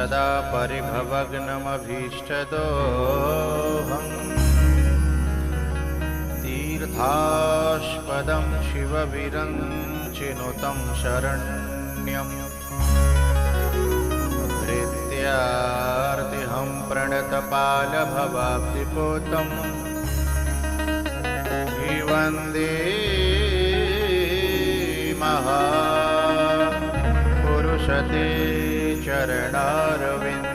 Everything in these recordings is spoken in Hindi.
सदा परिभवग्नमभीष्टदोहम् तीर्थास्पदं शिवविरञ्चिनुतं शरण्यम् हृत्यार्तिहं प्रणतपालभवाब्धिपोतं वन्दे महापुरुषते चरणारविन्दम्।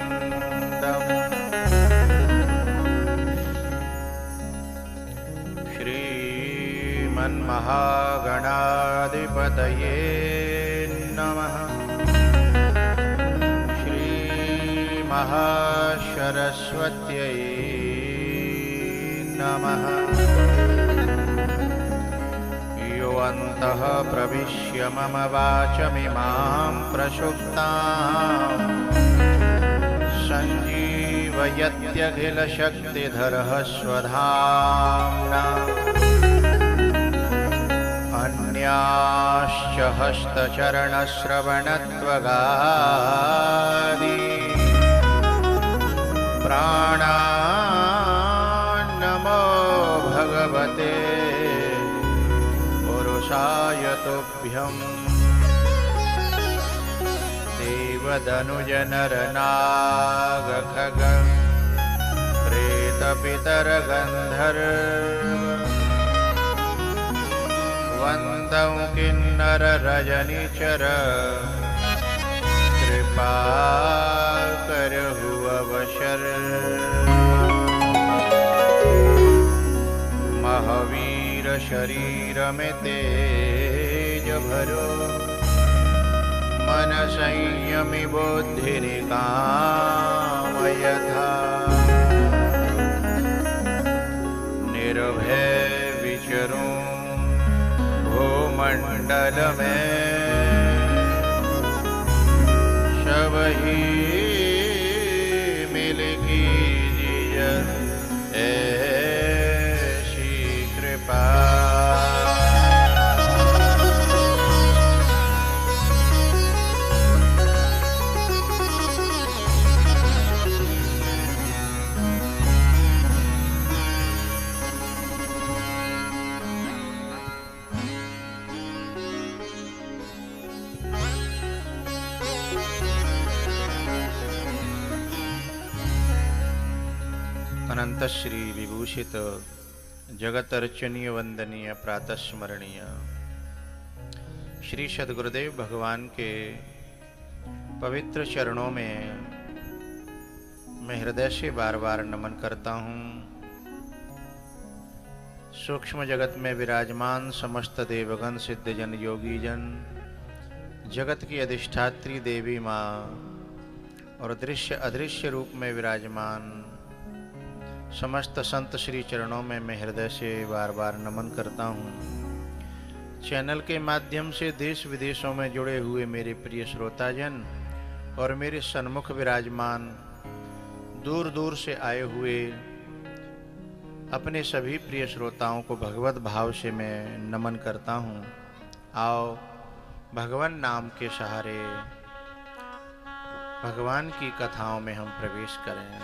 श्रीमन्महागणाधिपतये नमः। श्रीमहासरस्वत्यै नमः। योऽन्तः प्रविश्य मम वाचमिमां प्रसुप्तां सञ्जीवयत्यखिलशक्तिधरः स्वधाम्ना अन्याश्च हस्तचरणश्रवणत्वगादि प्राणान्नमो भगवते पुरुषाय तुभ्यम्। देवदनुजनरनागखग प्रेतपितरगन्धर्व वन्दं किन्नररजनिचर कृपाकरहु अवसर। महावीर शरीर में तेज भरो मन संयमि बुद्धि निकाम यथा निर्भय विचरूं भूमंडल में सबही मिल कीजिए ऐसी कृपा। अनंत श्री विभूषित जगत अर्चनीय वंदनीय प्रातस्मरणीय श्री सद्गुरुदेव भगवान के पवित्र चरणों में मैं हृदय से बार बार नमन करता हूँ। सूक्ष्म जगत में विराजमान समस्त देवगण सिद्धजन योगीजन जगत की अधिष्ठात्री देवी माँ और दृश्य अदृश्य रूप में विराजमान समस्त संत श्री चरणों में मैं हृदय से बार बार नमन करता हूँ। चैनल के माध्यम से देश विदेशों में जुड़े हुए मेरे प्रिय श्रोताजन और मेरे सन्मुख विराजमान दूर दूर से आए हुए अपने सभी प्रिय श्रोताओं को भगवत भाव से मैं नमन करता हूँ। आओ भगवान नाम के सहारे भगवान की कथाओं में हम प्रवेश करें।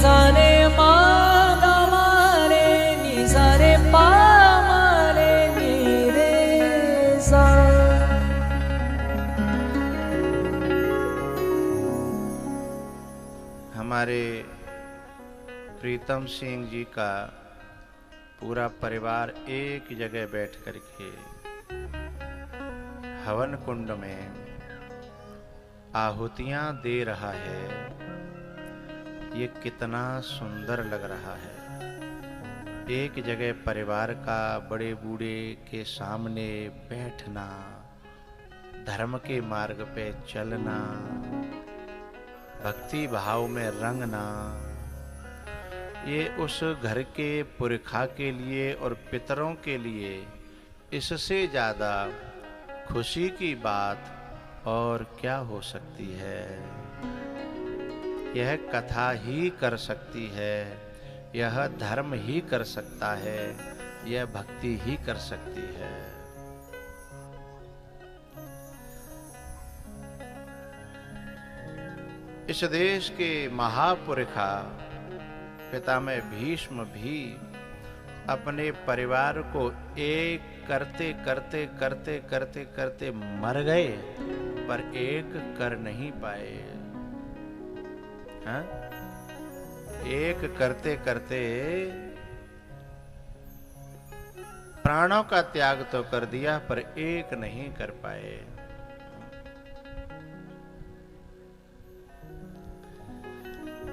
सा रे मा गा मा रे नि सा रे पा मा रे नि रे सा। हमारे प्रीतम सिंह जी का पूरा परिवार एक जगह बैठ करके हवन कुंड में आहुतियां दे रहा है। ये कितना सुंदर लग रहा है। एक जगह परिवार का बड़े बूढ़े के सामने बैठना, धर्म के मार्ग पे चलना, भक्ति भाव में रंगना, ये उस घर के पुरखा के लिए और पितरों के लिए इससे ज़्यादा खुशी की बात और क्या हो सकती है। यह कथा ही कर सकती है, यह धर्म ही कर सकता है, यह भक्ति ही कर सकती है। इस देश के महापुरखा पितामह भीष्म भी अपने परिवार को एक करते करते करते करते करते मर गए, पर एक कर नहीं पाए। हाँ? एक करते करते प्राणों का त्याग तो कर दिया, पर एक नहीं कर पाए।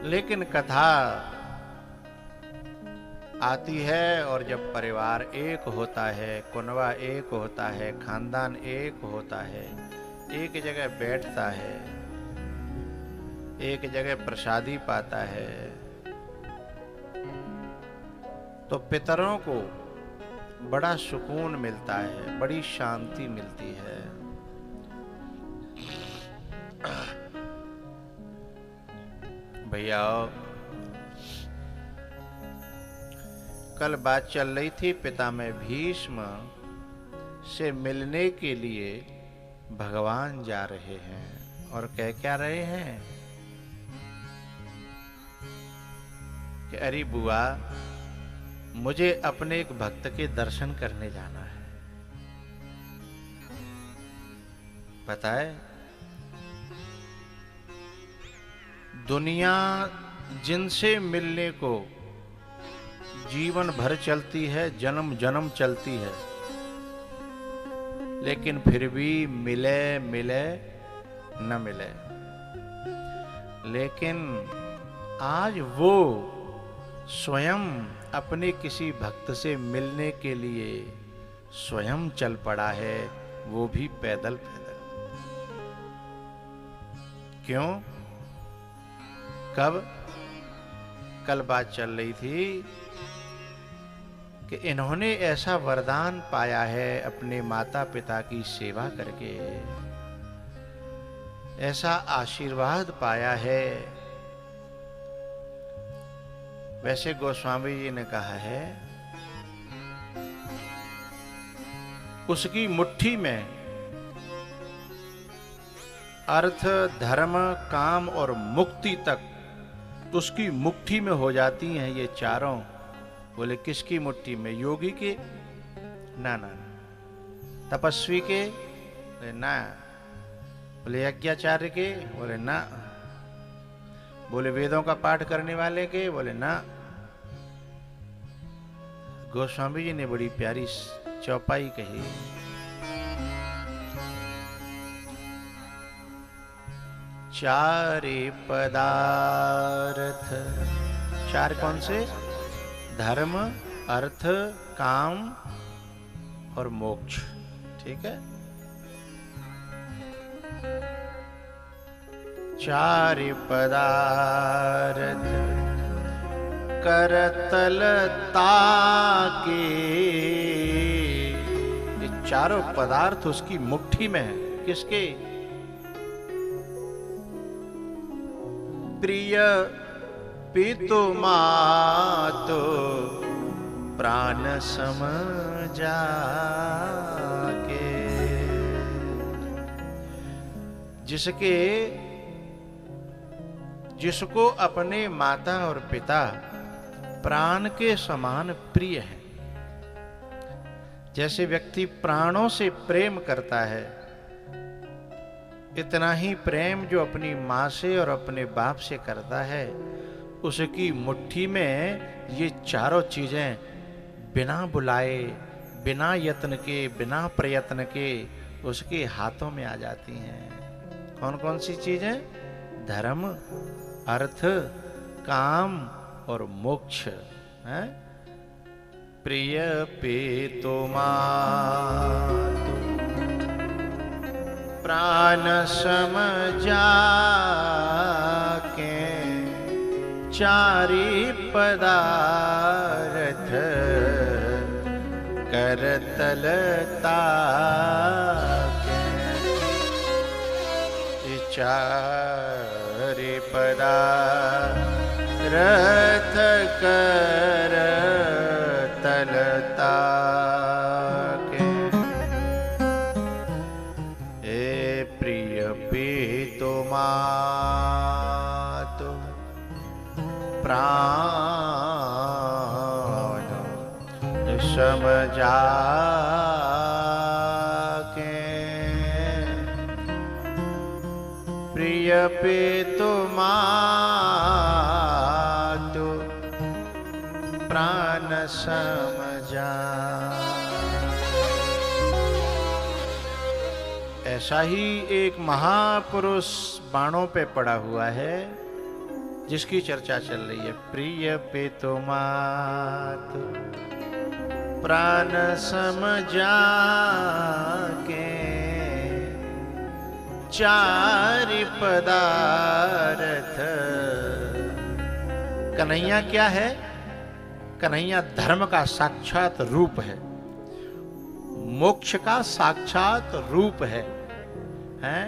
लेकिन कथा आती है और जब परिवार एक होता है, कुनवा एक होता है, खानदान एक होता है, एक जगह बैठता है, एक जगह प्रसादी पाता है, तो पितरों को बड़ा सुकून मिलता है, बड़ी शांति मिलती है। भैया कल बात चल रही थी, पितामह भीष्म से मिलने के लिए भगवान जा रहे हैं और कह क्या रहे हैं कि अरे बुआ, मुझे अपने एक भक्त के दर्शन करने जाना है। बताए, दुनिया जिनसे मिलने को जीवन भर चलती है, जन्म जन्म चलती है, लेकिन फिर भी मिले मिले न मिले। लेकिन आज वो स्वयं अपने किसी भक्त से मिलने के लिए स्वयं चल पड़ा है, वो भी पैदल पैदल। क्यों? कब? कल बात चल रही थी कि इन्होंने ऐसा वरदान पाया है अपने माता पिता की सेवा करके, ऐसा आशीर्वाद पाया है। वैसे गोस्वामी जी ने कहा है, उसकी मुट्ठी में अर्थ, धर्म, काम और मुक्ति तक उसकी मुट्ठी में हो जाती हैं ये चारों। बोले किसकी मुट्ठी में? योगी के? ना ना ना। तपस्वी के? बोले ना। बोले यज्ञाचार्य के? बोले ना। बोले वेदों का पाठ करने वाले के? बोले ना। गोस्वामी जी ने बड़ी प्यारी चौपाई कही, चारे पदार्थ। चार कौन से? धर्म, अर्थ, काम और मोक्ष। ठीक है? चार पदार्थ करतल ताके, ये चारों पदार्थ उसकी मुट्ठी में है। किसके? प्रिय पितु मातु प्राण सम जाके, जिसको अपने माता और पिता प्राण के समान प्रिय है। जैसे व्यक्ति प्राणों से प्रेम करता है, इतना ही प्रेम जो अपनी माँ से और अपने बाप से करता है, उसकी मुट्ठी में ये चारों चीजें बिना बुलाए, बिना यत्न के, बिना प्रयत्न के उसके हाथों में आ जाती हैं। कौन कौन सी चीजें? धर्म, अर्थ, काम और मोक्ष है। प्रिय पेतो मातु प्राण सम जाके चारि पदारथ करतलता के चारि पदारथ करतलता के। ए प्रिय पेतो मातु प्राण सम जाके प्रिय पेतो मातु प्राण सम जाके। ऐसा ही एक महापुरुष बाणों पे पड़ा हुआ है जिसकी चर्चा चल रही है। प्रिय पेतो मातु प्राण सम जाके चारि पदारथ। कन्हैया क्या है? कन्हैया धर्म का साक्षात रूप है, मोक्ष का साक्षात रूप है, हैं?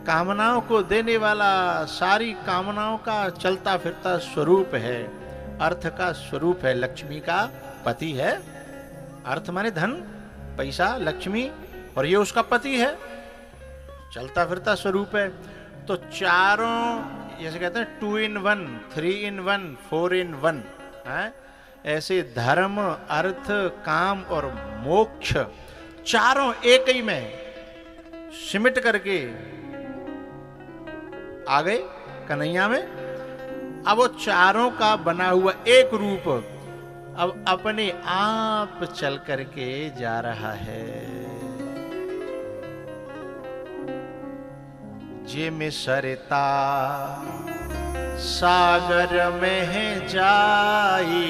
कामनाओं को देने वाला, सारी कामनाओं का चलता फिरता स्वरूप है, अर्थ का स्वरूप है, लक्ष्मी का पति है। अर्थ माने धन, पैसा, लक्ष्मी, और ये उसका पति है, चलता फिरता स्वरूप है। तो चारों, जैसे कहते हैं 2 in 1, 3 in 1, 4 in 1 है। ऐसे धर्म, अर्थ, काम और मोक्ष चारों एक ही में सिमट करके आ गए कन्हैया में। अब वो चारों का बना हुआ एक रूप अब अपने आप चल करके जा रहा है। जे में सरता सागर में जाई,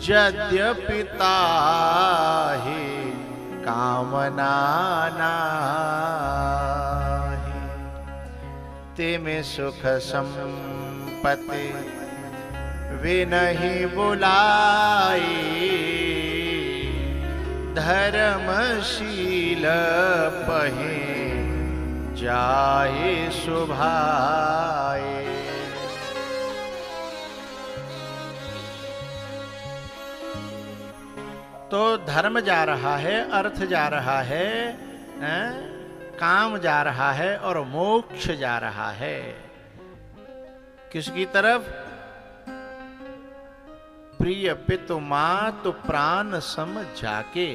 यद्यपि ताहि कामना नाहि। ते में सुख संपत्ति वे नहीं बुलाई, धर्मशील पहे जाए सुभाए। तो धर्म जा रहा है, अर्थ जा रहा है, काम जा रहा है और मोक्ष जा रहा है। किसकी तरफ? प्रिय पितु मातु प्राण सम जाके।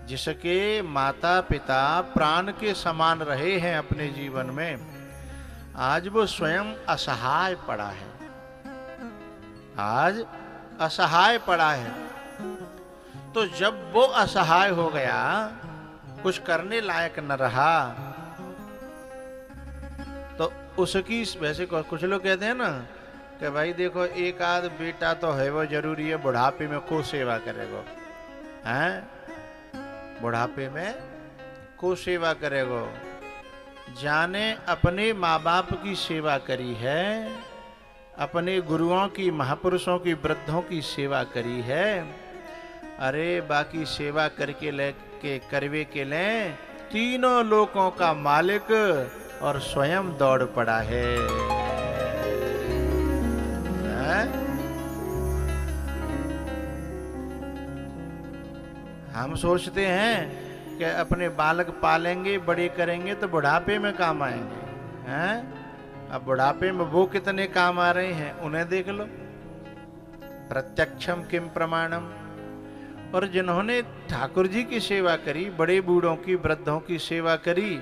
जिसके माता पिता प्राण के समान रहे हैं अपने जीवन में, आज वो स्वयं असहाय पड़ा है, आज असहाय पड़ा है। तो जब वो असहाय हो गया, कुछ करने लायक न रहा, तो उसकी, वैसे कुछ लोग कहते हैं ना कि भाई देखो एक आध बेटा तो है वो जरूरी है, बुढ़ापे में को सेवा करेगो, हैं? बुढ़ापे में को सेवा करेगो। जाने अपने माँ बाप की सेवा करी है, अपने गुरुओं की, महापुरुषों की, वृद्धों की सेवा करी है, अरे बाकी सेवा करके लेके करवे के ले तीनों लोकों का मालिक और स्वयं दौड़ पड़ा है। हम सोचते हैं कि अपने बालक पालेंगे, बड़े करेंगे तो बुढ़ापे में काम आएंगे हैं। अब बुढ़ापे में वो कितने काम आ रहे हैं उन्हें देख लो। प्रत्यक्षम किम प्रमाणम। और जिन्होंने ठाकुर जी की सेवा करी, बड़े बूढ़ों की, वृद्धों की सेवा करी,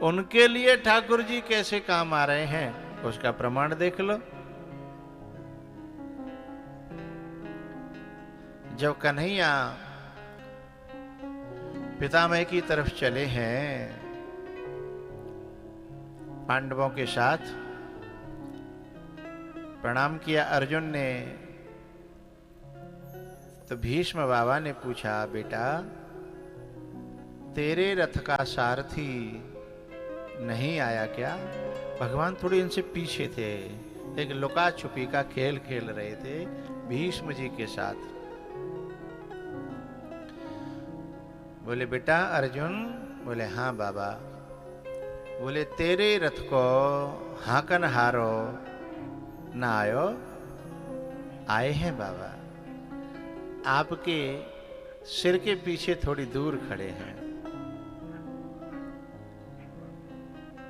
उनके लिए ठाकुर जी कैसे काम आ रहे हैं उसका प्रमाण देख लो। जब कन्हैया पितामह की तरफ चले हैं पांडवों के साथ, प्रणाम किया अर्जुन ने, तो भीष्म बाबा ने पूछा, बेटा तेरे रथ का सारथी नहीं आया क्या? भगवान थोड़े इनसे पीछे थे, एक लुका छुपी का खेल खेल रहे थे भीष्म जी के साथ। बोले बेटा अर्जुन, बोले हाँ बाबा। बोले तेरे रथ को हाकन हारो ना आयो? आए हैं बाबा, आपके सिर के पीछे थोड़ी दूर खड़े हैं।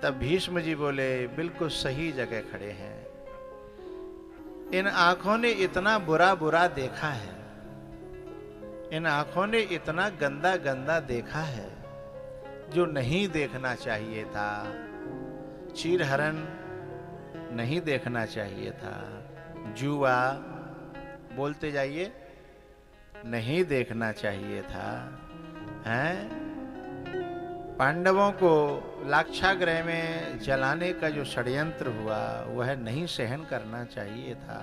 तब भीष्म जी बोले बिल्कुल सही जगह खड़े हैं। इन आंखों ने इतना बुरा बुरा देखा है, इन आंखों ने इतना गंदा गंदा देखा है जो नहीं देखना चाहिए था। चीरहरण नहीं देखना चाहिए था, जुआ बोलते जाइए नहीं देखना चाहिए था, हैं? पांडवों को लाक्षागृह में जलाने का जो षड्यंत्र हुआ वह नहीं सहन करना चाहिए था,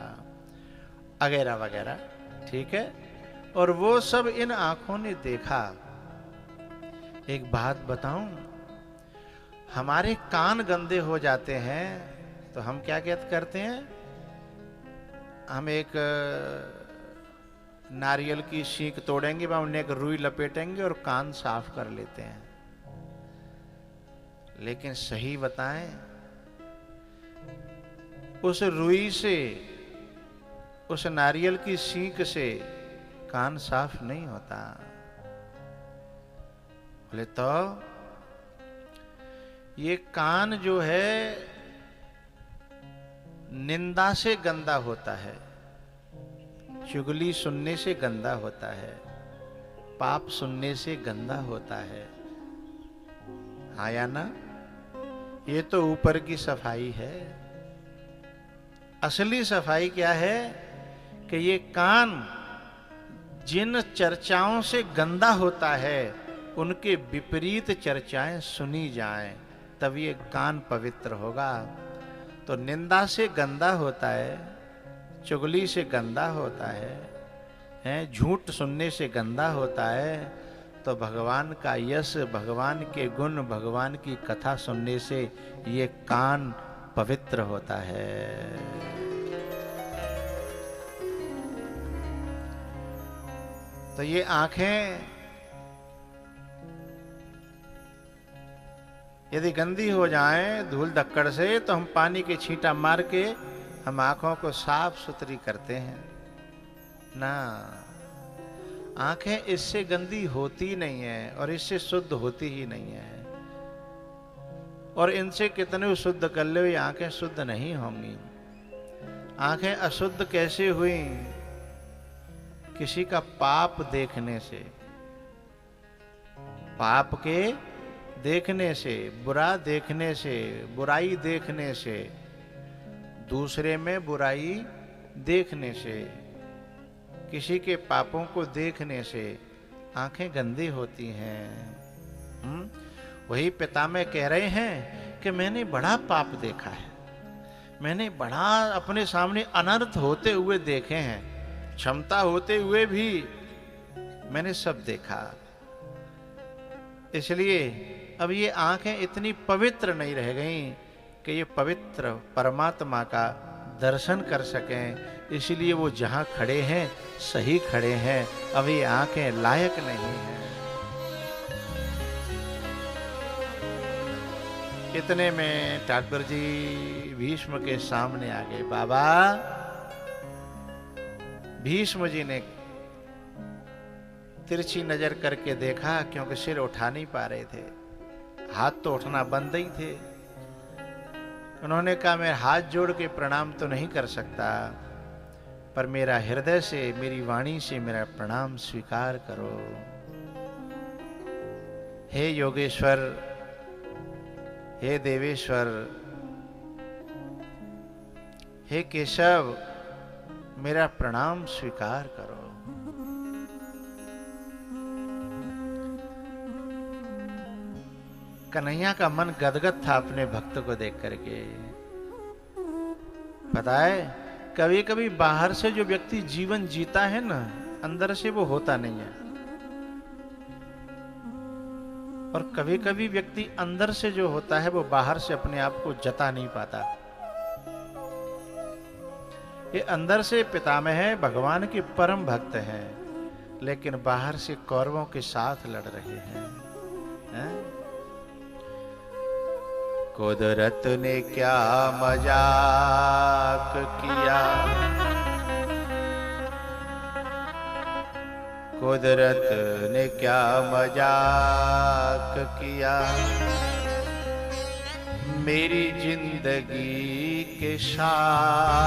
वगैरह वगैरह, ठीक है। और वो सब इन आंखों ने देखा। एक बात बताऊं, हमारे कान गंदे हो जाते हैं तो हम क्या करते हैं, हम एक नारियल की सीख तोड़ेंगे, उन्हें एक रुई लपेटेंगे और कान साफ कर लेते हैं। लेकिन सही बताएं, उस रुई से, उस नारियल की सीख से कान साफ नहीं होता। बोले तो ये कान जो है निंदा से गंदा होता है, चुगली सुनने से गंदा होता है, पाप सुनने से गंदा होता है। हाँ या ना? ये तो ऊपर की सफाई है। असली सफाई क्या है कि ये कान जिन चर्चाओं से गंदा होता है उनके विपरीत चर्चाएं सुनी जाएं, तब ये कान पवित्र होगा। तो निंदा से गंदा होता है, चुगली से गंदा होता है, झूठ सुनने से गंदा होता है। तो भगवान का यश, भगवान के गुण, भगवान की कथा सुनने से ये कान पवित्र होता है। तो ये आंखें यदि गंदी हो जाएं धूल धक्कड़ से, तो हम पानी के छींटा मार के हम आंखों को साफ सुथरी करते हैं ना। आंखें इससे गंदी होती नहीं है और इससे शुद्ध होती ही नहीं है। और इनसे कितने शुद्ध कर लो, ये आंखें शुद्ध नहीं होंगी। आंखें अशुद्ध कैसे हुई? किसी का पाप देखने से, पाप के देखने से, बुरा देखने से, बुराई देखने से, दूसरे में बुराई देखने से, किसी के पापों को देखने से आंखें गंदी होती हैं। वही पितामह कह रहे हैं कि मैंने बड़ा पाप देखा है, मैंने बड़ा अपने सामने अनर्थ होते हुए देखे हैं, क्षमता होते हुए भी मैंने सब देखा। इसलिए अब ये आंखें इतनी पवित्र नहीं रह गईं कि ये पवित्र परमात्मा का दर्शन कर सकें। इसलिए वो जहाँ खड़े हैं सही खड़े हैं, अब ये आंखें लायक नहीं हैं। इतने में ठाकुर जी भीष्म के सामने आ गए। बाबा, भीष्म जी ने तिरछी नजर करके देखा, क्योंकि सिर उठा नहीं पा रहे थे, हाथ तो उठना बंद ही थे। उन्होंने कहा, मैं हाथ जोड़ के प्रणाम तो नहीं कर सकता, पर मेरा हृदय से, मेरी वाणी से मेरा प्रणाम स्वीकार करो। हे योगेश्वर, हे देवेश्वर, हे केशव, मेरा प्रणाम स्वीकार करो। कन्हैया का मन गदगद था अपने भक्त को देख करके। पता है, कभी कभी बाहर से जो व्यक्ति जीवन जीता है ना, अंदर से वो होता नहीं है। और कभी कभी व्यक्ति अंदर से जो होता है वो बाहर से अपने आप को जता नहीं पाता। ये अंदर से पितामह है, भगवान के परम भक्त हैं, लेकिन बाहर से कौरवों के साथ लड़ रहे हैं, हैं? कुदरत ने क्या मजाक किया, कुदरत ने क्या मजाक किया, मेरी जिंदगी के साथ।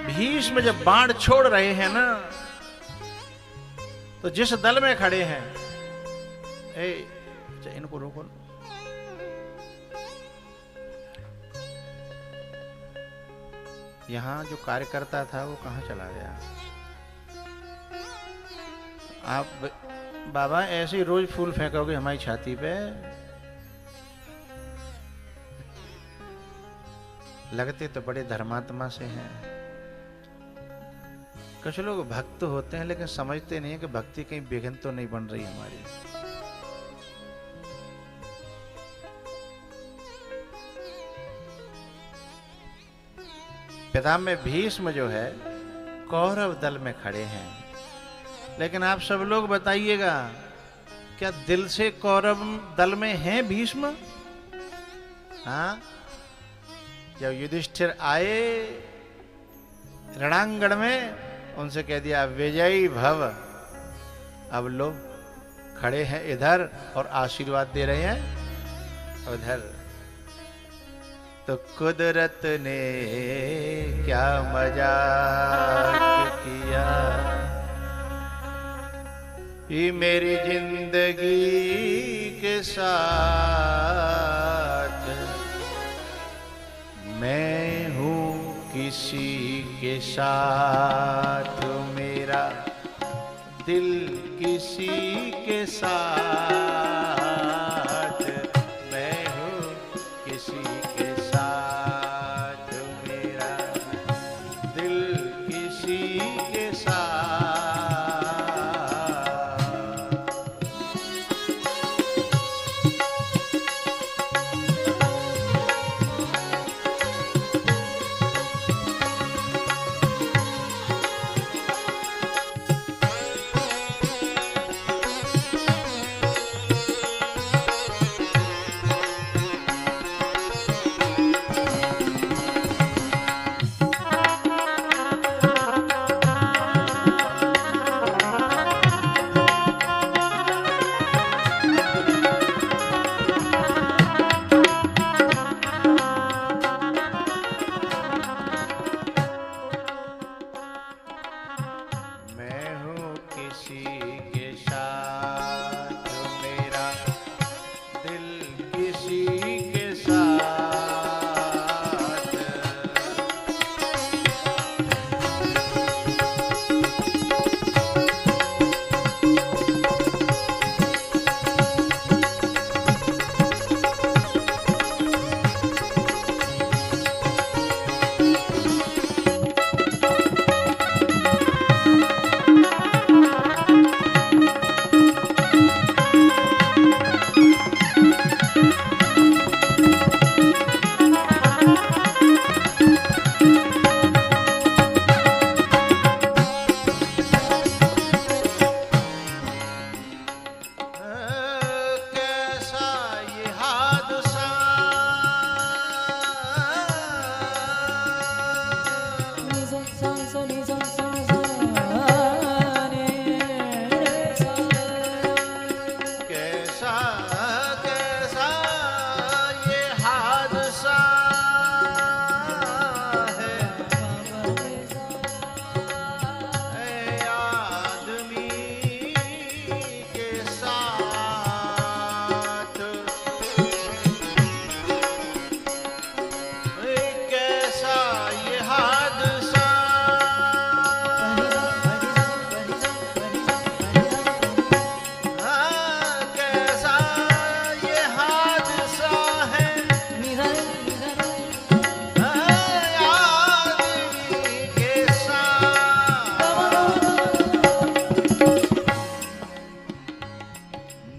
भीष्म जब बाण छोड़ रहे हैं ना, तो जिस दल में खड़े हैं, इनको रोको। यहां जो कार्यकर्ता था वो कहां चला गया? आप बाबा ऐसे ही रोज फूल फेंकोगे हमारी छाती पे? लगते तो बड़े धर्मात्मा से हैं। कुछ लोग भक्त होते हैं लेकिन समझते नहीं है कि भक्ति कहीं विघ्न तो नहीं बन रही हमारी। पितामह भीष्म जो है कौरव दल में खड़े हैं, लेकिन आप सब लोग बताइएगा, क्या दिल से कौरव दल में हैं भीष्म? हाँ, जब युधिष्ठिर आए रणांगण में, उनसे कह दिया विजयी भव। अब लोग खड़े हैं इधर और आशीर्वाद दे रहे हैं उधर। तो कुदरत ने क्या मजाक किया, ये मेरी जिंदगी के साथ। मैं हूँ किसी के साथ, मेरा दिल किसी के साथ। मैं हूँ किसी के साथ, मेरा दिल किसी के साथ।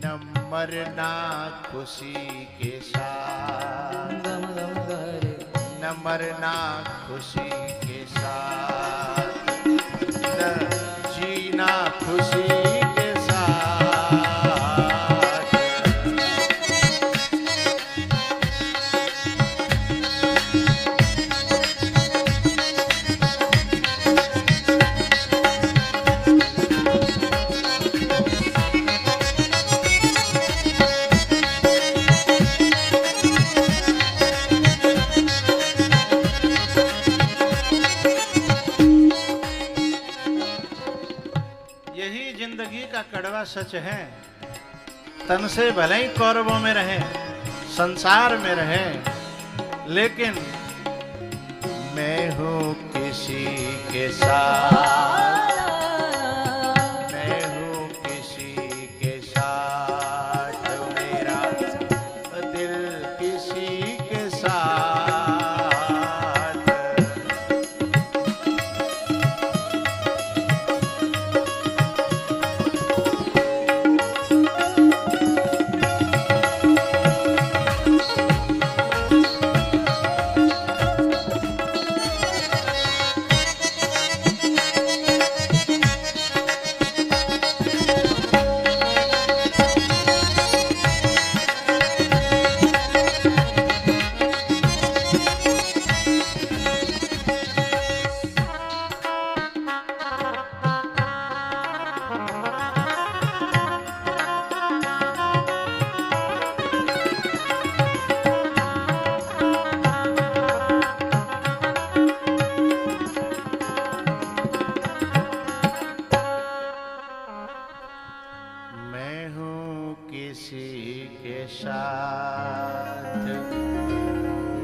न मरना खुशी के साथ, गम गम गरे न मरना खुशी के साथ, न जीना खुशी के साथ। कड़वा सच है, तन से भले ही कौरवों में रहे, संसार में रहे, लेकिन मैं हूं किसी के साथ, मैं हूं किसी के साथ, मेरा दिल किसी के साथ।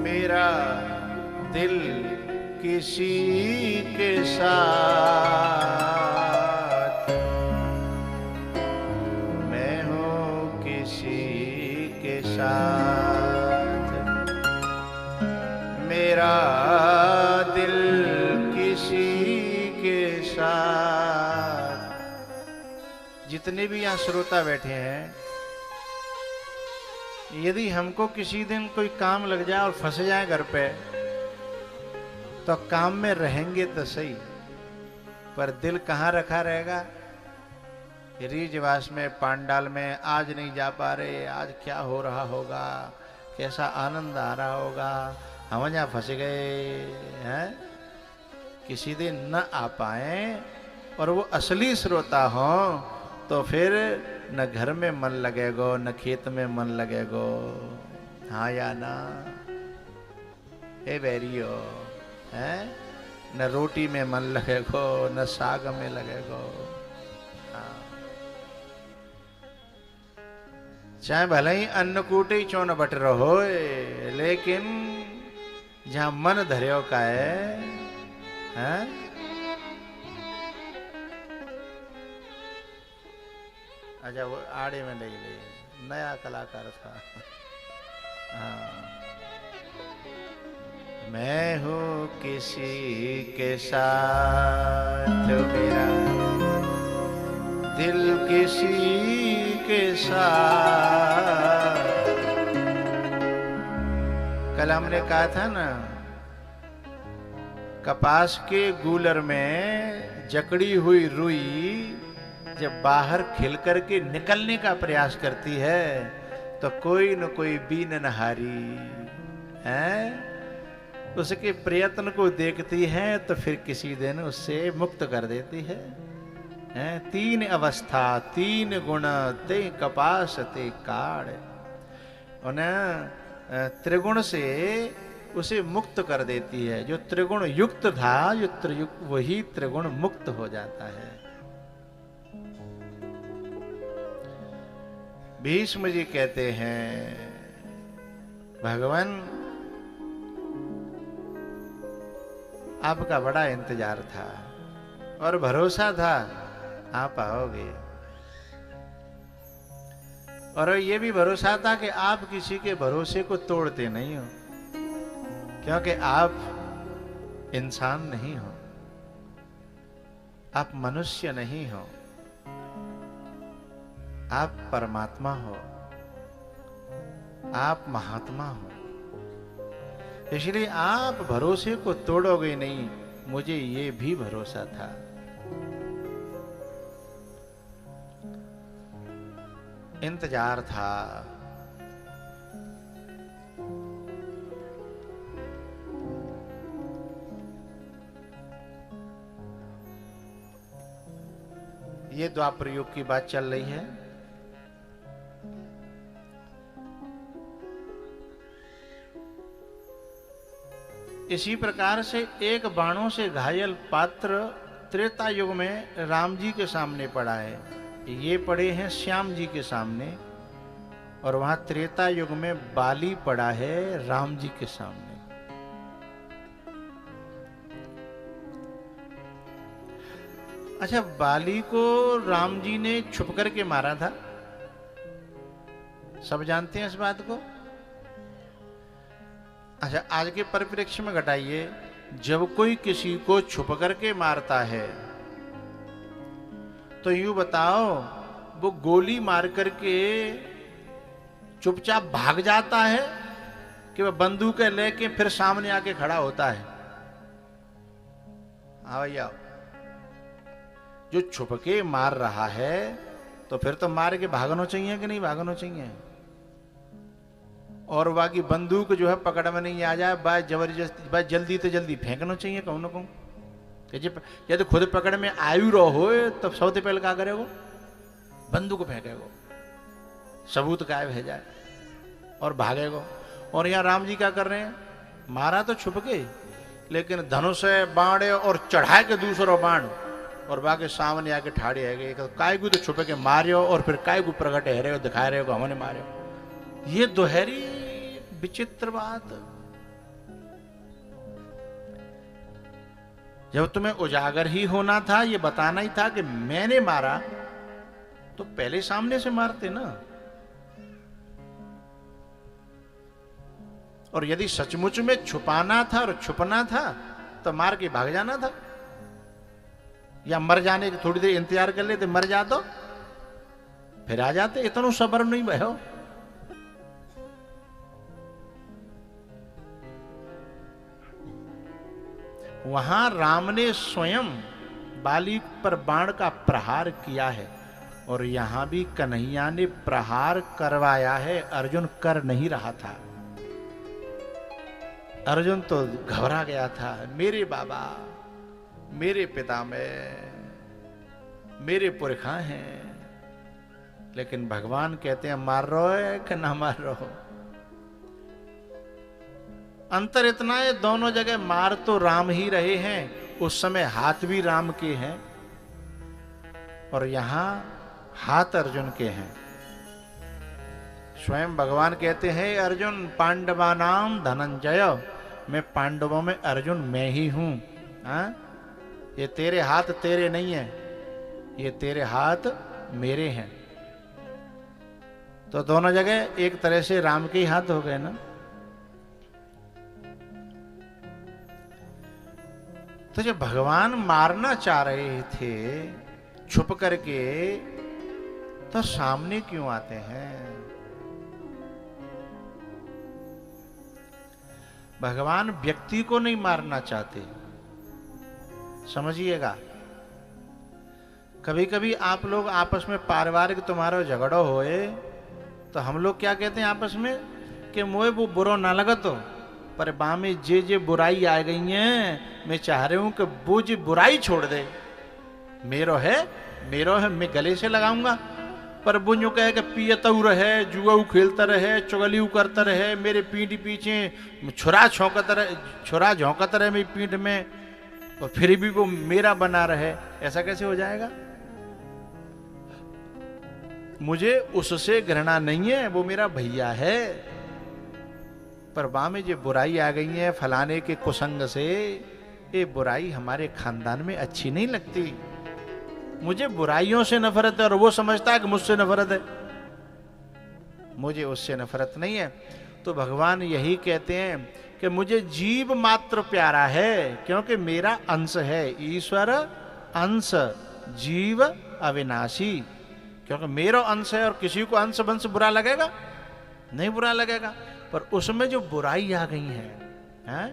मेरा दिल किसी के साथ, मैं हूँ किसी के साथ, मेरा दिल किसी के साथ। जितने भी यहाँ श्रोता बैठे हैं, यदि हमको किसी दिन कोई काम लग जाए और फंस जाए घर पे, तो काम में रहेंगे तो सही, पर दिल कहाँ रखा रहेगा? रीजवास में, पांडाल में। आज नहीं जा पा रहे, आज क्या हो रहा होगा, कैसा आनंद आ रहा होगा, हम यहाँ फंस गए हैं। किसी दिन न आ पाए और वो असली श्रोता हो, तो फिर न घर में मन लगेगो, न खेत में मन लगेगो। हाँ या ना? ए बैरियो है, न रोटी में मन लगेगो, न साग में लगेगो। हाँ। चाहे भले ही अन्नकूट ही चौन बट रहो, लेकिन जहां मन धर्यो का है? अच्छा, वो आड़े में ले ले, नया कलाकार था। हाँ। मैं हूँ किसी के साथ, मेरा दिल किसी के साथ। कल हमने कहा था ना, कपास के गूलर में जकड़ी हुई रुई जब बाहर खिल करके निकलने का प्रयास करती है, तो कोई न कोई बीन नहारी है, उसके प्रयत्न को देखती है, तो फिर किसी दिन उससे मुक्त कर देती है। तीन अवस्था, तीन गुण, ते कपास ते काड़। उन्हें त्रिगुण से उसे मुक्त कर देती है। जो त्रिगुण युक्त था, वही त्रिगुण मुक्त हो जाता है। भीष्म जी कहते हैं, भगवान आपका बड़ा इंतजार था और भरोसा था आप आओगे, और ये भी भरोसा था कि आप किसी के भरोसे को तोड़ते नहीं हो, क्योंकि आप इंसान नहीं हो, आप मनुष्य नहीं हो। आप परमात्मा हो, आप महात्मा हो, इसलिए आप भरोसे को तोड़ोगे नहीं। मुझे ये भी भरोसा था। इंतजार था। ये द्वापर युग की बात चल रही है। इसी प्रकार से एक बाणों से घायल पात्र त्रेता युग में राम जी के सामने पड़ा है। ये पड़े हैं श्याम जी के सामने, और वहां त्रेता युग में बाली पड़ा है राम जी के सामने। अच्छा, बाली को राम जी ने छुप करके मारा था, सब जानते हैं इस बात को। अच्छा, आज के परिप्रेक्ष्य में घटाइए, जब कोई किसी को छुप करके मारता है तो यूं बताओ, वो गोली मार करके चुपचाप भाग जाता है कि वह बंदूक लेके फिर सामने आके खड़ा होता है? हाँ भैया, जो छुप के मार रहा है तो फिर तो मार के भागना चाहिए कि नहीं भागना चाहिए? और बाकी बंदूक जो है पकड़ में नहीं आ जाए, बाय जबरदस्ती, बाय जल्दी तो जल्दी फेंकना चाहिए कहूँ ना कहूँ। यदि खुद पकड़ में आयु रहो हो तब सबसे पहले क्या करेगो? बंदूक फेंकेगो, सबूत गायब है जाए और भागेगो। और यहाँ राम जी क्या कर रहे हैं? मारा तो छुप के, लेकिन धनुष बाण और चढ़ा के दूसरा बाण, और बाकी सामने आके ठाड़े है काय को तो छुप के मारियो और फिर काय को प्रकट है रहे हो, दिखा रहे हो हमने मारे। ये दोहरी विचित्र बात। जब तुम्हें उजागर ही होना था, ये बताना ही था कि मैंने मारा, तो पहले सामने से मारते ना। और यदि सचमुच में छुपाना था और छुपना था तो मार के भाग जाना था, या मर जाने की थोड़ी देर इंतजार कर लेते, मर जा तो फिर आ जाते। इतना सब्र नहीं भयो। वहां राम ने स्वयं बाली पर बाण का प्रहार किया है, और यहां भी कन्हैया ने प्रहार करवाया है। अर्जुन कर नहीं रहा था। अर्जुन तो घबरा गया था, मेरे बाबा, मेरे पिता में, मेरे पुरखा हैं। लेकिन भगवान कहते हैं मार रहो है कि ना मार रहो। अंतर इतना है, दोनों जगह मार तो राम ही रहे हैं। उस समय हाथ भी राम के हैं और यहां हाथ अर्जुन के हैं। स्वयं भगवान कहते हैं, अर्जुन पांडवानाम धनंजय, मैं पांडवों में अर्जुन मैं ही हूं। ये तेरे हाथ तेरे नहीं है, ये तेरे हाथ मेरे हैं। तो दोनों जगह एक तरह से राम के ही हाथ हो गए ना। तो जब भगवान मारना चाह रहे थे छुप करके, तो सामने क्यों आते हैं? भगवान व्यक्ति को नहीं मारना चाहते, समझिएगा। कभी कभी आप लोग आपस में पारिवारिक तुम्हारा झगड़ा होए तो हम लोग क्या कहते हैं आपस में कि मोए वो बुरा ना लगत हो, पर बा में जे बुराई आ गई है, मैं चाह रही हूं कि वो जो बुराई छोड़ दे। मेरो है मैं गले से लगाऊंगा, पर वो यूं कहे कि पियता रहे, जुआ खेलता रहे, चुगली करता रहे, मेरे पीठ पीछे छुरा झोंकता रहे मेरी पीठ में, और फिर भी वो मेरा बना रहे। ऐसा कैसे हो जाएगा? मुझे उससे घृणा नहीं है, वो मेरा भैया है, पर बा में जो बुराई आ गई है फलाने के कुसंग से, ये बुराई हमारे खानदान में अच्छी नहीं लगती। मुझे बुराइयों से नफरत है और वो समझता है कि मुझसे नफरत है। मुझे उससे नफरत नहीं है। तो भगवान यही कहते हैं कि मुझे जीव मात्र प्यारा है, क्योंकि मेरा अंश है। ईश्वर अंश, जीव अविनाशी। क्योंकि मेरा अंश है और किसी को अंश वंश बुरा लगेगा नहीं, बुरा लगेगा। पर उसमें जो बुराई आ गई है, हैं?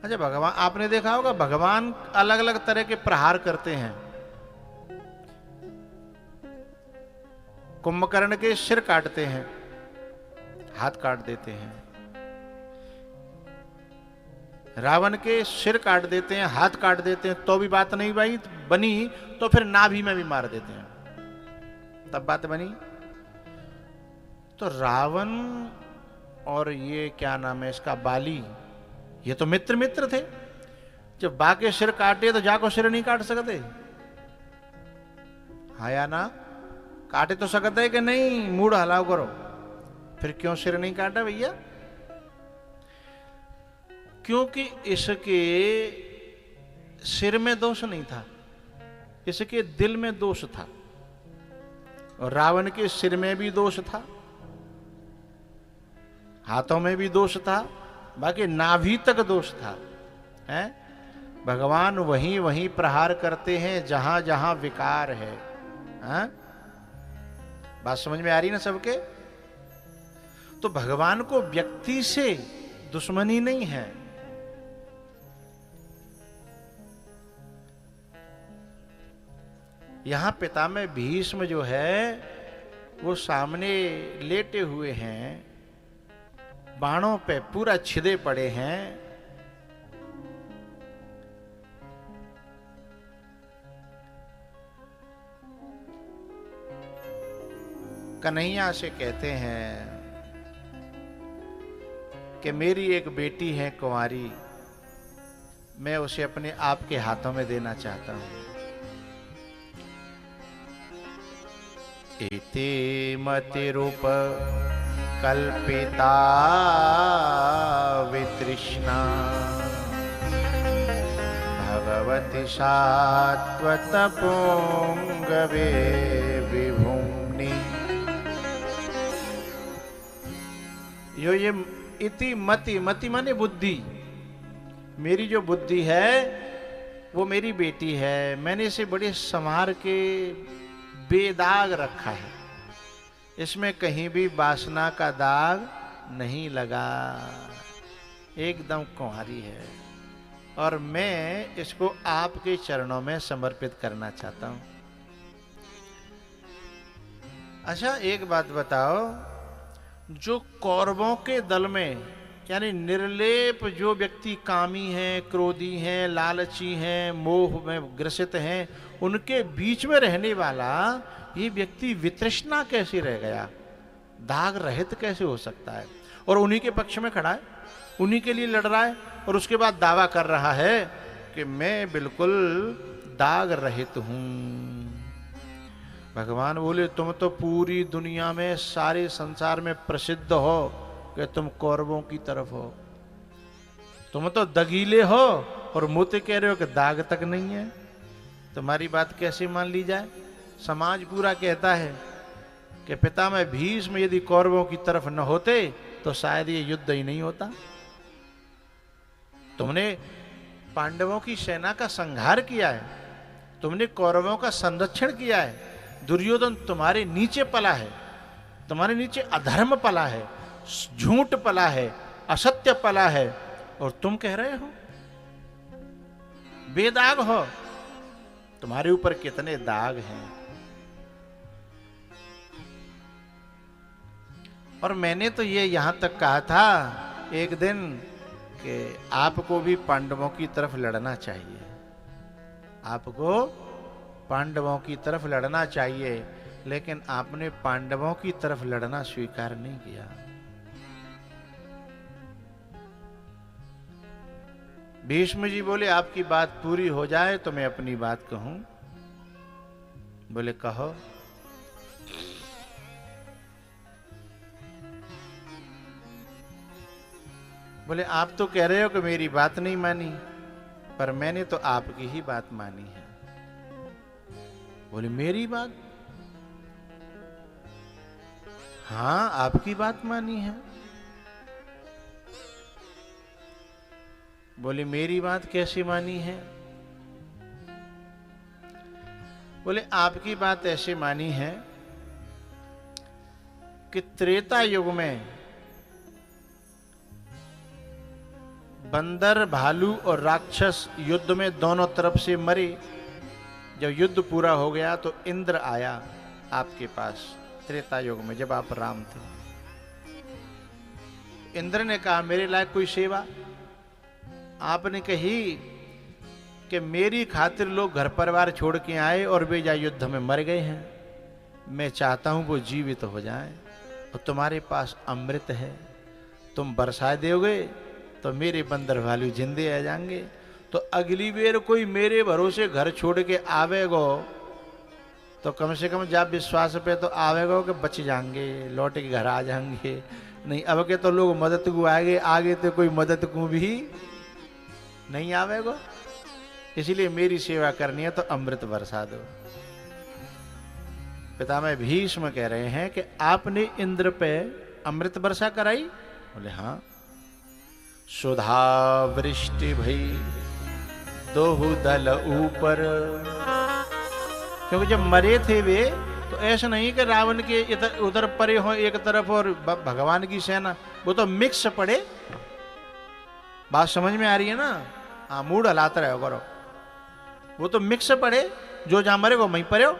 अच्छा, भगवान आपने देखा होगा भगवान अलग अलग तरह के प्रहार करते हैं। कुंभकर्ण के सिर काटते हैं, हाथ काट देते हैं। रावण के सिर काट देते हैं, हाथ काट देते हैं, तो भी बात नहीं बनी, तो फिर नाभि में भी मार देते हैं, तब बात बनी। तो रावण और ये क्या नाम है इसका, बाली, ये तो मित्र थे। जब बा के सिर काटे तो जा को सिर नहीं काट सकते, हाँ या ना? काटे तो सकते कि नहीं? मूड हलाओ करो, फिर क्यों सिर नहीं काटा भैया? क्योंकि इसके सिर में दोष नहीं था, इसके दिल में दोष था। और रावण के सिर में भी दोष था, हाथों में भी दोष था, बाकी नाभि तक दोष था, हैं? भगवान वहीं वहीं प्रहार करते हैं जहां जहां विकार है, हैं? बात समझ में आ रही ना सबके? तो भगवान को व्यक्ति से दुश्मनी नहीं है। यहां पितामह भीष्म जो है वो सामने लेटे हुए हैं, बाणों पे पूरा छिदे पड़े हैं। कन्हैया से कहते हैं कि मेरी एक बेटी है कुंवारी, मैं उसे अपने आपके हाथों में देना चाहता हूं। इति मति रूप कल्पिता वितृष्णा भगवती सात्वत पुंगवे विभुम्नि। ये इति मति, मति माने बुद्धि। मेरी जो बुद्धि है वो मेरी बेटी है, मैंने इसे बड़े संवार के बेदाग रखा है, इसमें कहीं भी वासना का दाग नहीं लगा, एकदम कुंवारी है। और मैं इसको आपके चरणों में समर्पित करना चाहता हूं। अच्छा, एक बात बताओ, जो कौरवों के दल में यानी निर्लेप जो व्यक्ति कामी हैं, क्रोधी हैं, लालची हैं, मोह में ग्रसित हैं, उनके बीच में रहने वाला ये व्यक्ति वितृष्णा कैसे रह गया, दाग रहित कैसे हो सकता है? और उन्हीं के पक्ष में खड़ा है, उन्हीं के लिए लड़ रहा है, और उसके बाद दावा कर रहा है कि मैं बिल्कुल दाग रहित हूं। भगवान बोले, तुम तो पूरी दुनिया में, सारे संसार में प्रसिद्ध हो कि तुम कौरवों की तरफ हो, तुम तो दगीले हो, और मुझे कह रहे हो कि दाग तक नहीं है। तुम्हारी बात कैसे मान ली जाए? समाज पूरा कहता है कि पितामह भीष्म यदि कौरवों की तरफ न होते तो शायद ये युद्ध ही नहीं होता। तुमने पांडवों की सेना का संहार किया है, तुमने कौरवों का संरक्षण किया है, दुर्योधन तुम्हारे नीचे पला है, तुम्हारे नीचे अधर्म पला है, झूठ पला है, असत्य पला है, और तुम कह रहे हो बेदाग हो। तुम्हारे ऊपर कितने दाग हैं। और मैंने तो ये यहां तक कहा था एक दिन कि आपको भी पांडवों की तरफ लड़ना चाहिए, आपको पांडवों की तरफ लड़ना चाहिए, लेकिन आपने पांडवों की तरफ लड़ना स्वीकार नहीं किया। भीष्म जी बोले, आपकी बात पूरी हो जाए तो मैं अपनी बात कहूं। बोले, कहो। बोले, आप तो कह रहे हो कि मेरी बात नहीं मानी, पर मैंने तो आपकी ही बात मानी है। बोले, मेरी बात? हां, आपकी बात मानी है। बोले, मेरी बात कैसे मानी है? बोले आपकी बात ऐसे मानी है कि त्रेता युग में बंदर, भालू और राक्षस युद्ध में दोनों तरफ से मरे। जब युद्ध पूरा हो गया तो इंद्र आया आपके पास त्रेता युग में, जब आप राम थे। इंद्र ने कहा मेरे लायक कोई सेवा। आपने कही कि मेरी खातिर लोग घर परिवार छोड़ के आए और वे जा युद्ध में मर गए हैं। मैं चाहता हूं वो जीवित हो जाएं, और तुम्हारे पास अमृत है, तुम बरसा दोगे तो मेरे बंदर भालू जिंदे आ जाएंगे। तो अगली बेर कोई मेरे भरोसे घर छोड़ के आवेगो तो कम से कम जब विश्वास पे तो आवेगो कि बच जाएंगे, लौट के घर आ जाएंगे। नहीं अब के तो लोग मदद को आगे आगे तो कोई मदद को भी नहीं आवेगो। इसलिए मेरी सेवा करनी है तो अमृत बरसा दो। पितामह भीष्म कह रहे हैं कि आपने इंद्र पे अमृत वर्षा कराई? बोले हाँ। सुधा वृष्टि भई दोहु दल ऊपर। क्योंकि जब मरे थे वे तो ऐसा नहीं कि रावण के इधर उधर परे हो एक तरफ और भगवान की सेना, वो तो मिक्स पड़े। बात समझ में आ रही है ना? हाँ, मूड हलाता रहो करो। वो तो मिक्स पड़े, जो जहां मरे वो वहीं पड़े हो।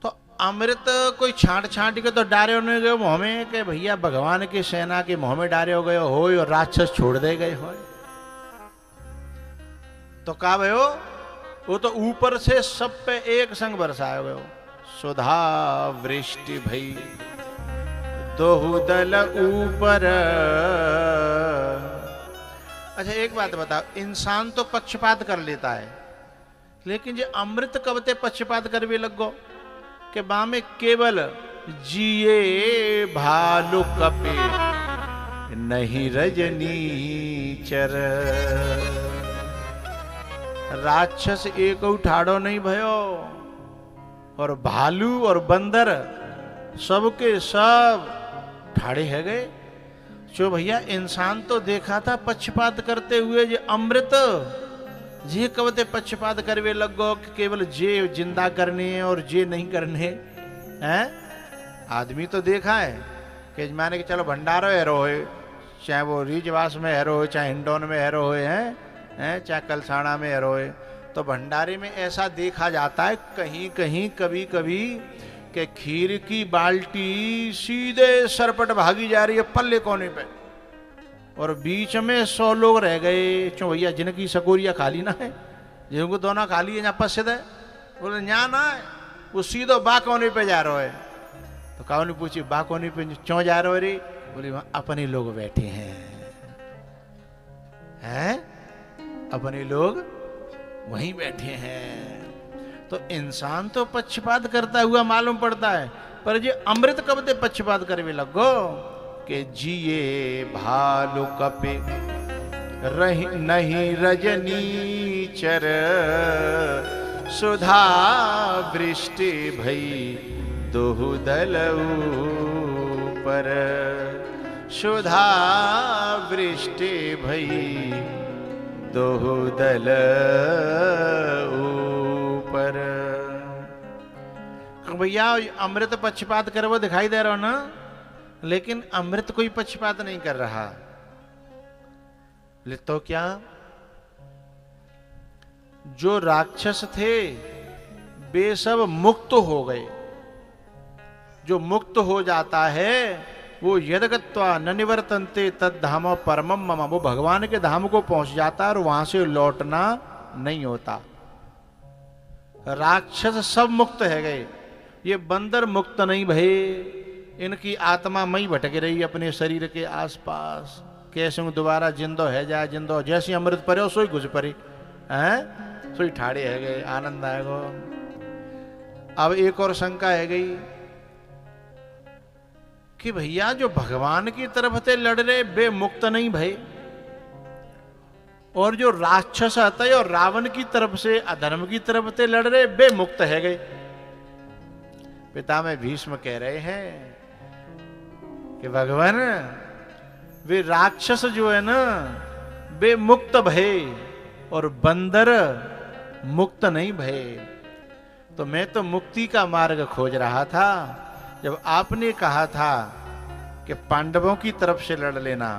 तो अमृत कोई छांट छांट के तो डारे नहीं गए मुँह में कि भैया भगवान की सेना के मुँह में डारे हो गए हो और राक्षस छोड़ दे गए हो। तो कहा भयो वो तो ऊपर से सब पे एक संग बरसाए गए हो। सुधा वृष्टि भई दोहु दल ऊपर। अच्छा एक बात बताओ, इंसान तो पक्षपात कर लेता है, लेकिन जो अमृत कब ते पक्षपात कर भी लगो कि बा में केवल जिए भालू कपे नहीं रजनीचर। राक्षस एक उठाड़ो नहीं भयो और भालू और बंदर सबके सब ठाड़े है गए। जो भैया इंसान तो देखा था पक्षपात करते हुए, जो अमृत जे कवते पक्षपात करवे लगो कि केवल जे जिंदा करने और जे नहीं करने हैं। आदमी तो देखा है कि माने कि चलो भंडारो हैरो है, चाहे वो रीजवास में हैरो है, चाहे हिंडौन में हैरो है, चाहे कलसाना में हैरो है। तो भंडारे में ऐसा देखा जाता है कहीं कहीं कभी कभी कि खीर की बाल्टी सीधे सरपट भागी जा रही है पल्ले कोने पे, और बीच में 100 लोग रह गए। चो भैया जिनकी सकोरिया खाली ना है, जिनको दोनों खाली है यहाँ पसद है, बोले यहाँ ना है, वो सीधो बा कोने पे जा रहा है। तो कौन पूछी बा कोने पे क्यों जा रहे हो? रे बोले वहां अपने लोग बैठे हैं, अपने लोग वहीं बैठे हैं। तो इंसान तो पक्षपात करता हुआ मालूम पड़ता है, पर जो अमृत कब ते पक्षपात करवे लगो कि जिए भालू कपे रही नहीं रजनीचर। सुधा वृष्टि भई दोहु दल ऊपर। सुधा वृष्टि भई दोहु दल ऊपर। भैया अमृत पक्षपात कर वो दिखाई दे रहा हो ना, लेकिन अमृत कोई पक्षपात नहीं कर रहा। तो क्या जो राक्षस थे वे सब मुक्त हो गए। जो मुक्त हो जाता है वो यदगत्वा न निवर्तन्ते तद धाम परमम मम, वो भगवान के धाम को पहुंच जाता है और वहां से लौटना नहीं होता। राक्षस सब मुक्त है गए, ये बंदर मुक्त नहीं भये। इनकी आत्मा मई भटक रही अपने शरीर के आसपास। कैसे दोबारा जिंदो है जाए, जिंदो जैसी अमृत परे हो सोई घुस परे हैं, सोई ठाड़े है गए, आनंद आएगा। अब एक और शंका है गई कि भैया जो भगवान की तरफ से लड़ रहे वे मुक्त नहीं भये, और जो राक्षस आता है और रावण की तरफ से अधर्म की तरफ से लड़ रहे वे मुक्त है गए। पितामह भीष्म कह रहे हैं कि भगवान वे राक्षस जो है ना वे मुक्त भये और बंदर मुक्त नहीं भये। तो मैं तो मुक्ति का मार्ग खोज रहा था। जब आपने कहा था कि पांडवों की तरफ से लड़ लेना,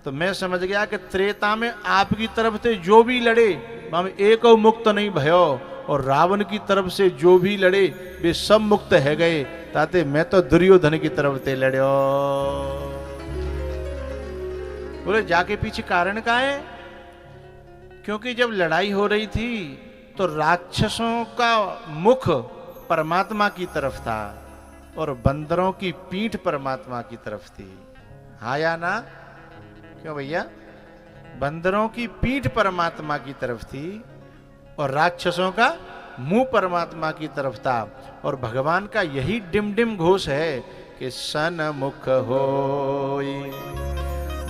तो मैं समझ गया कि त्रेता में आपकी तरफ से जो भी लड़े हम एक मुक्त नहीं भयो, और रावण की तरफ से जो भी लड़े वे सब मुक्त है गए, ताते मैं तो दुर्योधन की तरफ से लड़ो। बोले जाके पीछे कारण का है? क्योंकि जब लड़ाई हो रही थी तो राक्षसों का मुख परमात्मा की तरफ था और बंदरों की पीठ परमात्मा की तरफ थी। हाँ या ना? क्यों भैया? बंदरों की पीठ परमात्मा की तरफ थी और राक्षसों का मुंह परमात्मा की तरफ था। और भगवान का यही डिम डिम घोष है कि सन्मुख होई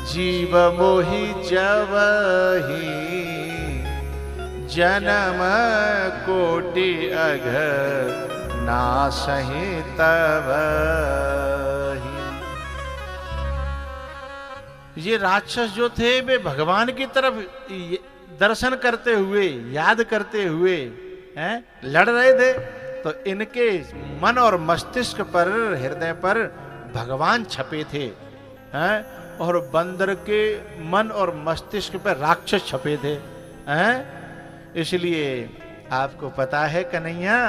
जीव मोहि जवहि जन्म कोटि अघ नासहि तबहि। ये राक्षस जो थे वे भगवान की तरफ दर्शन करते हुए, याद करते हुए लड़ रहे थे, तो इनके मन और मस्तिष्क पर, हृदय पर भगवान छपे थे, और बंदर के मन और मस्तिष्क पर राक्षस छपे थे। इसलिए आपको पता है कन्हैया,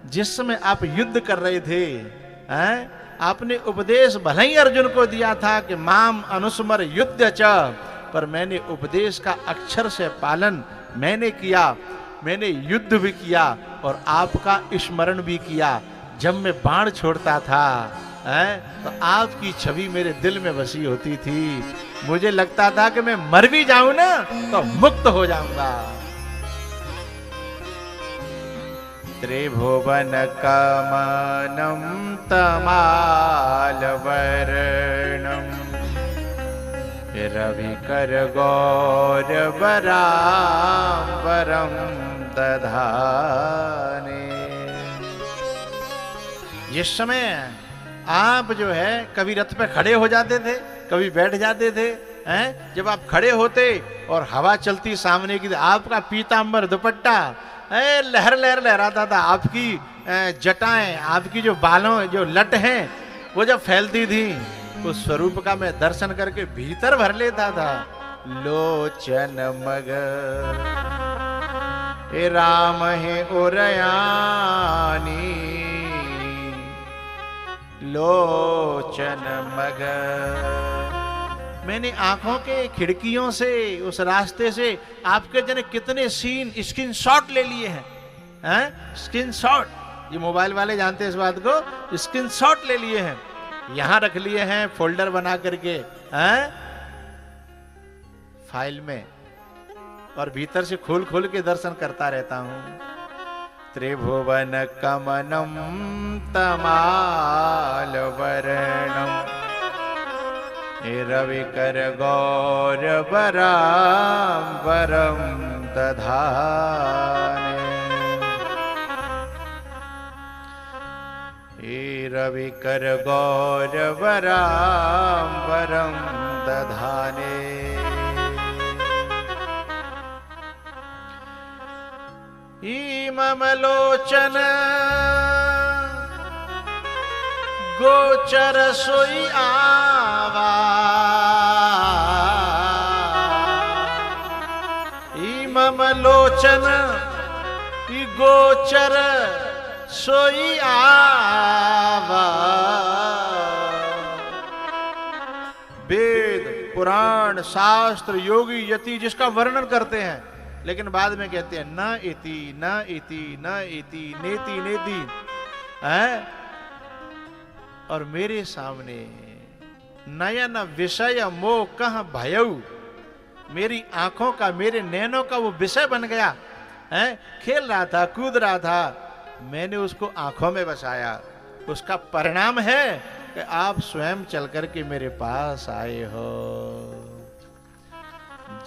जिस समय आप युद्ध कर रहे थे, आपने उपदेश भले ही अर्जुन को दिया था कि माम अनुस्मर युद्ध च, पर मैंने उपदेश का अक्षर से पालन मैंने किया, मैंने युद्ध भी किया और आपका स्मरण भी किया। जब मैं बाण छोड़ता था तो आपकी छवि मेरे दिल में बसी होती थी। मुझे लगता था कि मैं मर भी जाऊं ना तो मुक्त हो जाऊंगा। त्रिभुवन कमनम तमाल वर्णम रविकर गौरवराम्बरम दधाने। जिस समय आप जो है कभी रथ पे खड़े हो जाते थे, कभी बैठ जाते थे, जब आप खड़े होते और हवा चलती सामने की, आपका पीतांबर दुपट्टा लहर लहर लहराता था। आपकी जटाएं, आपकी जो बालों जो लट हैं वो जब फैलती थी, उस स्वरूप का मैं दर्शन करके भीतर भर लेता था। लोचन मग ए राम है उरयानी, लोचन मग। मैंने आंखों के खिड़कियों से, उस रास्ते से आपके जने कितने सीन स्क्रीन शॉट ले लिए हैं, स्क्रीन शॉट। ये मोबाइल वाले जानते हैं इस बात को, स्क्रीन शॉट ले लिए हैं, यहां रख लिए हैं फोल्डर बना करके फाइल में, और भीतर से खोल खोल के दर्शन करता रहता हूं। त्रिभुवन कमनम तमाल वर्णम रविकर गौरवराम्बरम दधाने। रविकर गौरवराम्बरम दधाने। मम लोचन गोचर सोई आवा, मम लोचन गोचर सोई आवा। वेद पुराण शास्त्र योगी यति जिसका वर्णन करते हैं, लेकिन बाद में कहते हैं न इति न इति न इति नेति नेति, और मेरे सामने नयन विषय मोह कह भयऊ, मेरी आंखों का, मेरे नैनों का वो विषय बन गया, खेल रहा था, कूद रहा था, मैंने उसको आंखों में बसाया। उसका परिणाम है कि आप स्वयं चल करके मेरे पास आए हो।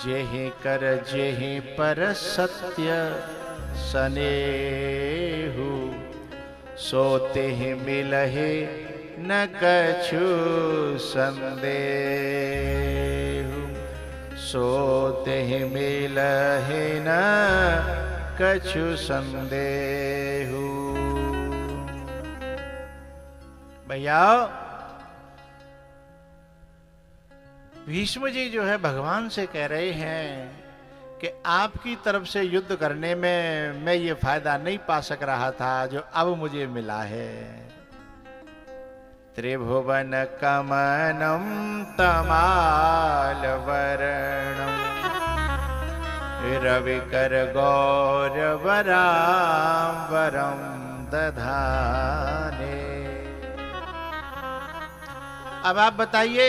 जेहि कर जेहि पर सत्य सनेहु, सोते ही मिलहे न कछु संदेहु, सोते ही मिलहे न कछु संदेहु। भैया भीष्म जी जो है भगवान से कह रहे हैं कि आपकी तरफ से युद्ध करने में मैं ये फायदा नहीं पा सक रहा था जो अब मुझे मिला है। त्रिभुवन कमनम तमाल वरणम रविकर गौरवराम्बरम दधाने। अब आप बताइए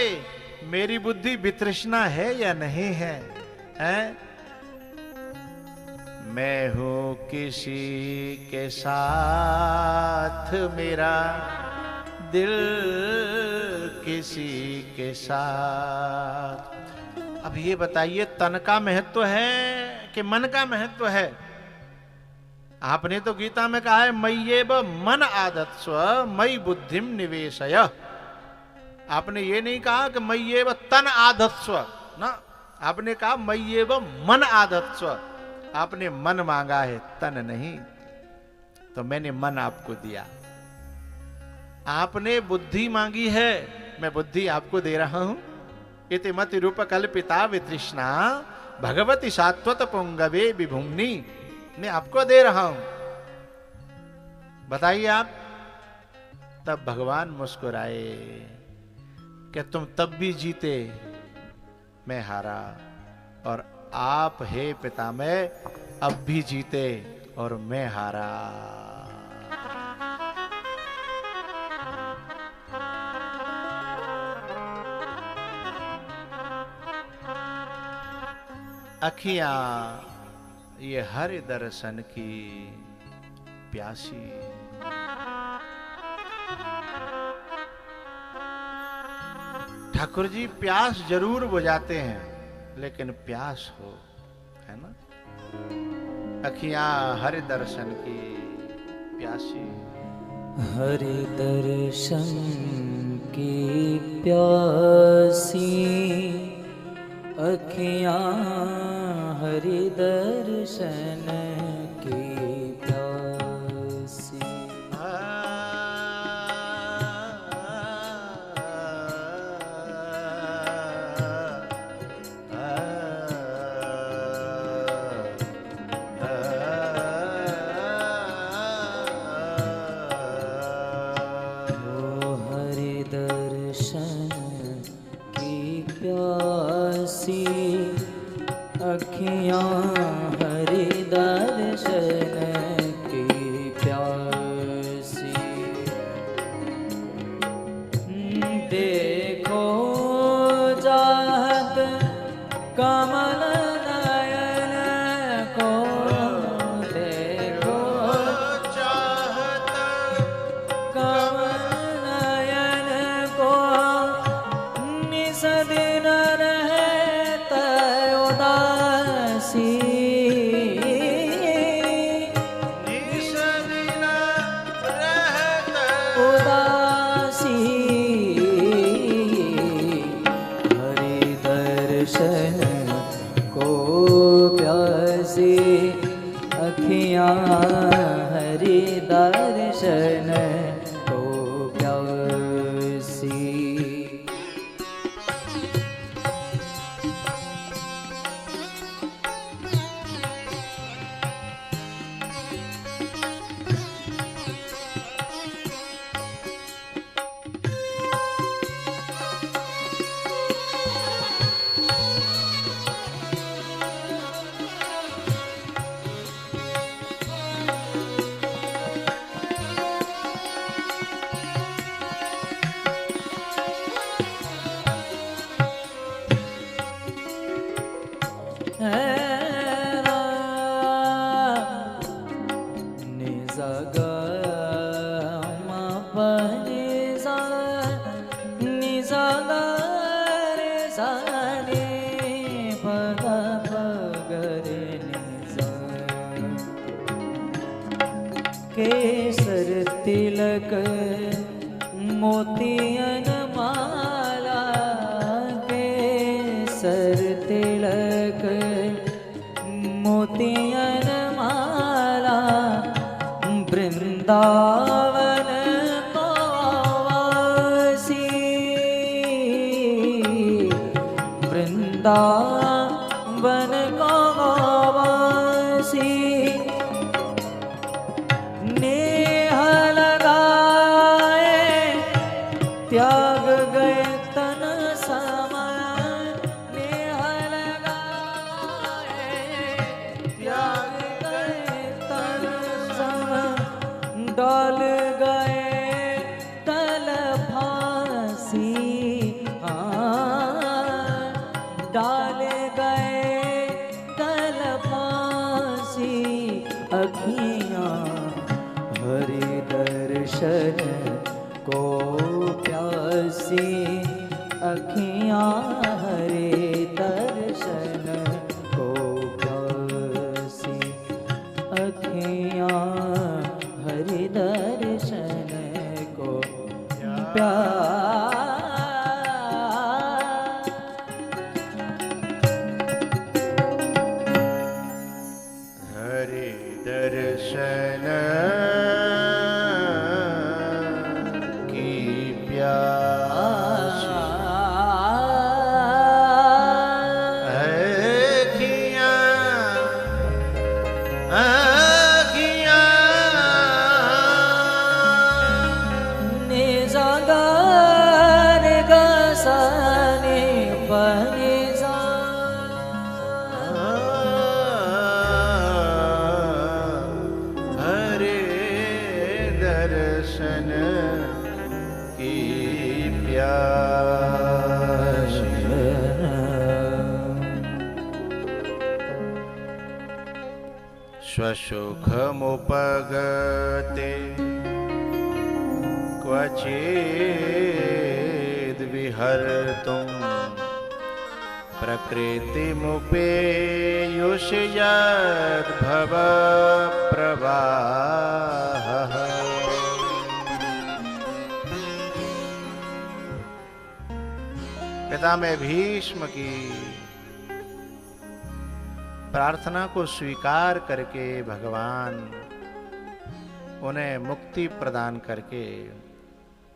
मेरी बुद्धि वितृष्णा है या नहीं है, हैं? मैं हूं किसी के साथ, मेरा दिल किसी के साथ। अब ये बताइए तन का महत्व है कि मन का महत्व है? आपने तो गीता में कहा है मय्येव मन आदत्स्व मयि बुद्धिम निवेशय। आपने ये नहीं कहा कि मय्येव तन आदत्स्व ना, आपने कहा मय्येव मन आदत्स्व। आपने मन मांगा है, तन नहीं। तो मैंने मन आपको दिया। आपने बुद्धि मांगी है, मैं बुद्धि आपको दे रहा हूं। इति मति रूप कल्पिता वितृष्णा भगवती सात्वत पुंगवे विभुम्नि, मैं आपको दे रहा हूं। बताइए आप। तब भगवान मुस्कुराए कि तुम तब भी जीते, मैं हारा, और आप हे पिता मैं अब भी जीते और मैं हारा। अखियां ये हरि दर्शन की प्यासी। ठाकुर जी प्यास जरूर बुझाते हैं, लेकिन प्यास हो, है ना। अखियां हरि दर्शन की प्यासी। हरि दर्शन की प्यासी अखियां हरि दर्शन की प्यासी। अखियां हरि दर्शन की प्यासी। देखो चाहत कमल नयन को, देखो चाहत कमल नयन को, निस दिन अखियां हरि दर्शन को प्यासी। केसर तिलक मोतियन माला, केसर तिलक मोतियन माला, वृंदावन को वृंदावन का वासी नेह लगाए त्याग गए तन समय नेह लगाए त्याग गए तन समय डाल गए तल फांसी डाल गए तल फांसी अखियाँ हरि दर्शन को प्यासी अखियाँ हरि दर्शन को प्यासी अखियाँ हरि दर्शन को प्यासी दर्शन की प्यास आँखियाँ ने जागर गसाने बने दर्शन की प्यास स्वसुखमुपगते क्वचिद् विहर्तुं प्रकृतिमुपेयुष यद्भव प्रवाहः पितामह भीष्म की प्रार्थना को स्वीकार करके भगवान उन्हें मुक्ति प्रदान करके